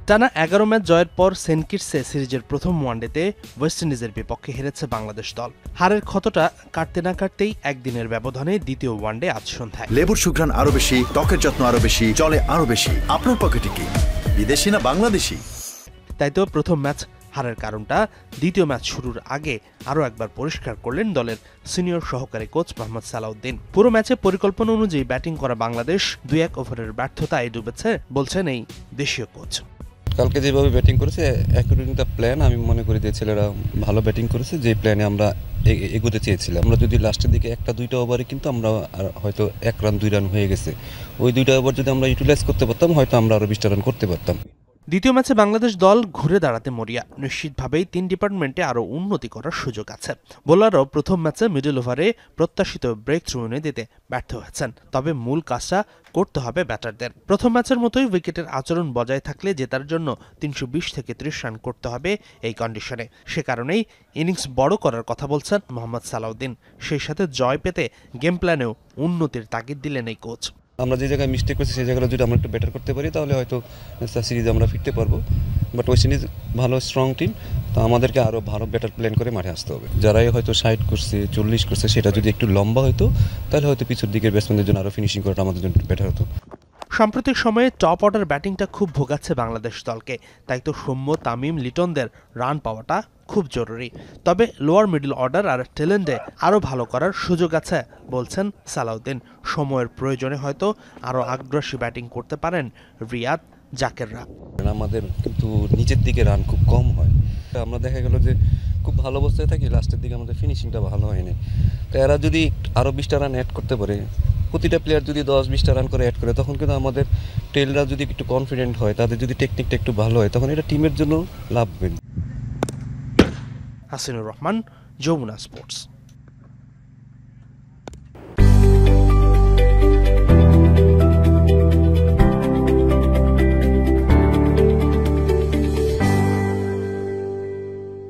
টানা ১১ ম্যাচ জয়ের পর সেন্ট কিটসে সিরিজের প্রথম ওয়ানডেতে ওয়েস্ট ইন্ডিজের বিপক্ষে হেরেছে বাংলাদেশ দল। হারের ক্ষতটা কাটতে না কাটতেই একদিনের ব্যবধানে দ্বিতীয় ওয়ানডে আজ সন্ধ্যায়। লেবুর সুঘ্রাণ আরো বেশি, ত্বকের যত্ন আরো বেশি, চলে আরো বেশি। আপনার পকেটে কি বিদেশি না বাংলাদেশি? তাই তো প্রথম ম্যাচ হারের কারণটা দ্বিতীয় ম্যাচ শুরুর আগে আরও একবার পরিষ্কার করলেন দলের সিনিয়র সহকারী কোচ মোহাম্মদ সালাউদ্দিন। পুরো ম্যাচে পরিকল্পনা অনুযায়ী ব্যাটিং করা বাংলাদেশ ২-১ ওভারের ব্যর্থতায় ডুবেছে বলছেন এই দেশীয় কোচ। কালকে যেভাবে ব্যাটিং করেছে অ্যাকর্ডিং টু দ্য প্ল্যান, আমি মনে করি যে ছেলেরা ভালো ব্যাটিং করেছে, যে প্ল্যানে আমরা এগোতে চেয়েছিলাম। আমরা যদি লাস্টের দিকে একটা দুইটা ওভারে কিন্তু আমরা হয়তো 1 রান 2 রান হয়ে গেছে, ওই 2টা ওভার যদি আমরা ইউটিলাইজ করতে পারতাম হয়তো আমরা আরও 20টা রান করতে পারতাম। দ্বিতীয় ম্যাচে বাংলাদেশ দল ঘুরে দাঁড়াতে মরিয়া। নিশ্চিতভাবেই 3 ডিপার্টমেন্টে আরও উন্নতি করার সুযোগ আছে। বোলারও প্রথম ম্যাচে মিডল ওভারে প্রত্যাশিত ব্রেক থ্রু এনে দিতে ব্যর্থ হয়েছেন। তবে মূল কাজটা করতে হবে ব্যাটারদের। প্রথম ম্যাচের মতোই উইকেটের আচরণ বজায় থাকলে জেতার জন্য 320 থেকে 30 রান করতে হবে এই কন্ডিশনে। সে কারণেই ইনিংস বড় করার কথা বলছেন মোহাম্মদ সালাউদ্দিন। সেই সাথে জয় পেতে গেম প্ল্যানেও উন্নতির তাগিদ দিলেন এই কোচ। আমরা যে জায়গায় মিস্টেক করছি সেই জায়গায় যদি আমরা একটু বেটার করতে পারি তাহলে হয়তো সিরিজে আমরা ফিরতে পারবো। বাট ওয়েস্ট ইন্ডিজ ভালো স্ট্রং টিম, তো আমাদেরকে আরও ভালো বেটার প্ল্যান করে মাঠে আসতে হবে। যারাই হয়তো 60 করছে 40 করছে সেটা যদি একটু লম্বা হতো তাহলে হয়তো পিছুর দিকের ব্যাটসম্যানদের জন্য আরও ফিনিশিং করাটা আমাদের জন্য বেটার হতো। সাম্প্রতিক সময়ে টপ অর্ডার ব্যাটিংটা খুব ভোগাচ্ছে বাংলাদেশ দলকে। তাই তো সৌম্য, তামিম, লিটনদের রান পাওয়াটা খুব জরুরি। তবে লোয়ার মিডল অর্ডার আর টেলেন্টে আরও ভালো করার সুযোগ আছে বলছেন সালাউদ্দিন। সময়ের প্রয়োজনে হয়তো আরও আগ্রাসী ব্যাটিং করতে পারেন রিয়াদ, জাকেররা। আমাদের কিন্তু নিচের দিকে রান খুব কম হয়। আমরা দেখা গেল যে খুব ভালো অবস্থায় থাকি, লাস্টের দিকে আমাদের ফিনিশিংটা ভালো হয়নি। তো এরা যদি আরও 20টা রান অ্যাড করতে পারে, প্রতিটা প্লেয়ার যদি 10-20টা রান করে অ্যাড করে, তখন কিন্তু আমাদের টেলরা যদি একটু কনফিডেন্ট হয়, তাদের যদি টেকনিকটা একটু ভালো হয়, তখন এটা টিমের জন্য লাভবেন। হাসিনুর রহমান, যমুনা স্পোর্টস।